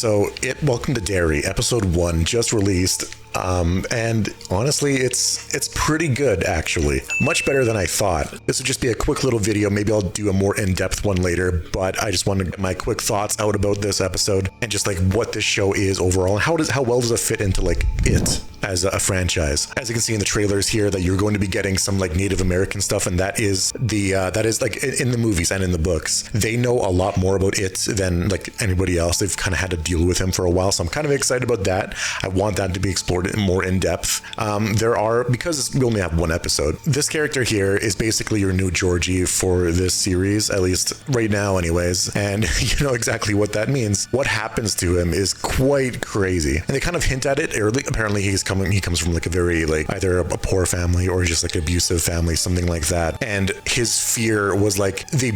So Welcome to Derry, episode 1, just released. And honestly, it's pretty good, actually. Much better than I thought. This would just be a quick little video. Maybe I'll do a more in-depth one later, but I just want to get my quick thoughts out about this episode and just like what this show is overall and how well does it fit into like it as a franchise. As you can see in the trailers here, that you're going to be getting some like Native American stuff, and that is like in the movies and in the books. They know a lot more about it than like anybody else. They've kind of had to deal with him for a while, so I'm kind of excited about that. I want that to be explored more in depth. Because we only have one episode, this character here is basically your new Georgie for this series, at least right now anyways, and you know exactly what that means. What happens to him is quite crazy, and they kind of hint at it early. Apparently he comes from like a very like either a poor family or just like abusive family, something like that, and his fear was like the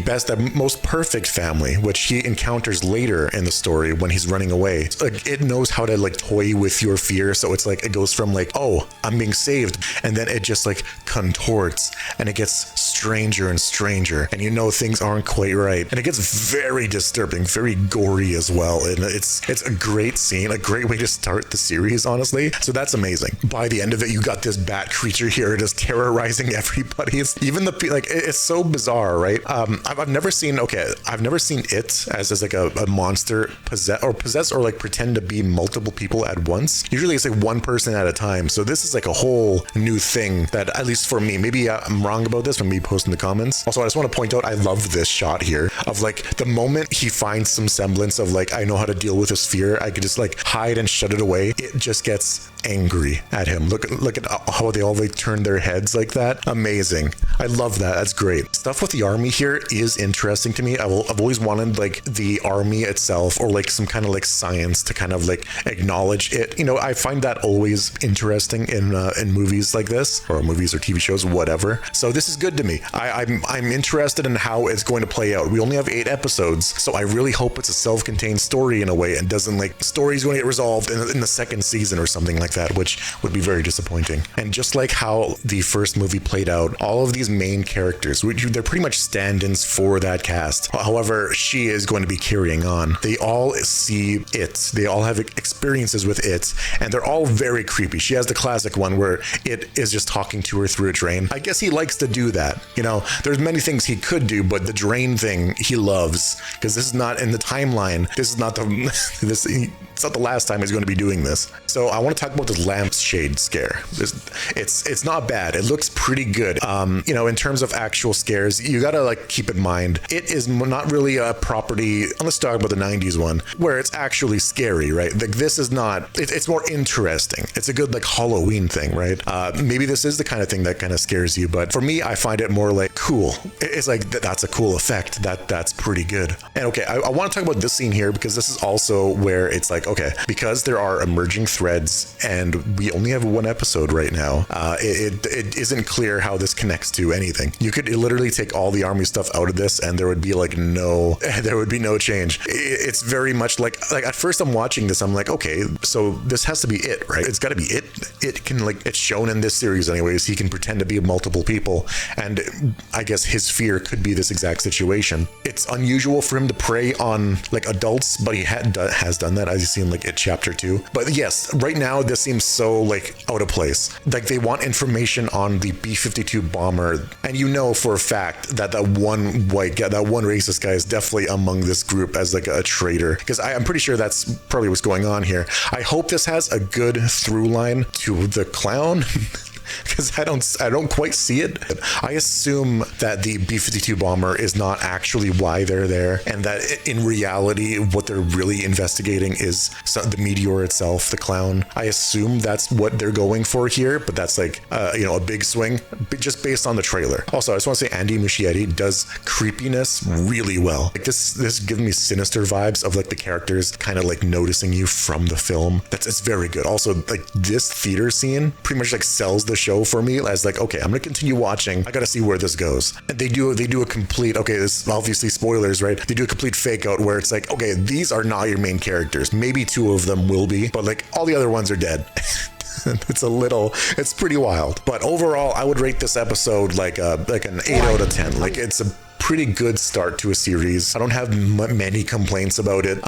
most perfect family, which he encounters later in the story when he's running away. So, like, it knows how to like toy with your fear, so it's like it goes from like, oh, I'm being saved, and then it just like contorts and it gets stranger and stranger, and you know things aren't quite right, and it gets very disturbing, very gory as well, and it's a great scene, a great way to start the series, honestly. So that's amazing. By the end of it, you got this bat creature here just terrorizing everybody. It's so bizarre, right? I've never seen it as like a monster possess or like pretend to be multiple people at once. Usually it's like one person at a time. So this is like a whole new thing that, at least for me, maybe I'm wrong about this, when me post in the comments. Also, I just want to point out, I love this shot here of like the moment he finds some semblance of like, I know how to deal with this fear, I could just like hide and shut it away. It just gets angry at him. Look at how they all like turn their heads like that. Amazing. I love that. That's great. Stuff with the army here is interesting to me. I've always wanted like the army itself, or like some kind of like science to kind of like acknowledge it. You know, I find that always interesting in movies like this, or movies or TV shows, whatever. So this is good to me. I'm interested in how it's going to play out. We only have 8 episodes, so I really hope it's a self-contained story in a way, and doesn't like the story's going to get resolved in the second season or something like that, which would be very disappointing. And just like how the first movie played out, all of these main characters, they're pretty much stand-ins for that cast. However, she is going to be carrying on. They all see it. They all have experiences with it, and they're all very creepy. She has the classic one where it is just talking to her through a drain. I guess he likes to do that. You know, there's many things he could do, but the drain thing he loves, because this is not in the timeline. This is not it's not the last time he's going to be doing this. So I want to talk about this lampshade scare. It's not bad. It looks pretty good. You know, in terms of actual scares, you gotta like keep in mind, it is not really a property, let's talk about the 90s one, where it's actually scary, right? Like this is not, it's more interesting. It's a good like Halloween thing, right? Maybe this is the kind of thing that kind of scares you, but for me, I find it more like cool. It's like, that's a cool effect. That's pretty good. And okay, I want to talk about this scene here, because this is also where it's like, okay, because there are emerging threads and we only have one episode right now, it isn't clear how this connects to anything. You could literally take all the army stuff out of this and there would be no change. It's very much like at first I'm watching this, I'm like, okay, so this has to be it, right? It's got to be it. It can like, it's shown in this series anyways, he can pretend to be multiple people, and I guess his fear could be this exact situation. It's unusual for him to prey on like adults, but he has done that, as you see in like chapter 2. But yes, right now this seems so like out of place. Like they want information on the B-52 bomber, and you know for a fact that that one white guy, that one racist guy, is definitely among this group as like a traitor, because I'm pretty sure that's probably what's going on here. I hope this has a good through line to the clown. Because I don't quite see it. I assume that the B-52 bomber is not actually why they're there, and that in reality what they're really investigating is the meteor itself, the clown. I assume that's what they're going for here, but that's like a big swing just based on the trailer. Also, I just want to say Andy Muschietti does creepiness really well. Like this gives me sinister vibes of like the characters kind of like noticing you from the film. It's very good. Also, like this theater scene pretty much like sells the show for me as like, okay, I'm gonna continue watching. I gotta see where this goes. And they do a complete, okay, this obviously spoilers, right? They do a complete fake out where it's like, okay, these are not your main characters. Maybe 2 of them will be, but like all the other ones are dead. It's pretty wild. But overall, I would rate this episode like an 8 out of 10. Like it's a pretty good start to a series. I don't have many complaints about it.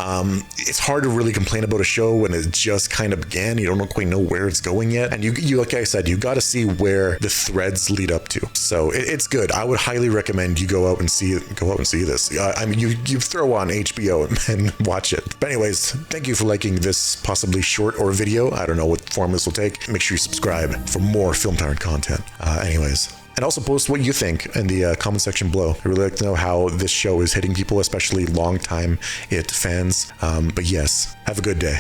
It's hard to really complain about a show when it just kind of began. You don't quite know where it's going yet, and you like I said, you got to see where the threads lead up to. So it's good. I would highly recommend you go out and see this. I mean, you throw on HBO and watch it. But anyways, thank you for liking this possibly short or video. I don't know what form this will take. Make sure you subscribe for more Film Tyrant content. Anyways. And also post what you think in the comment section below. I really like to know how this show is hitting people, especially long-time It fans. But yes, have a good day.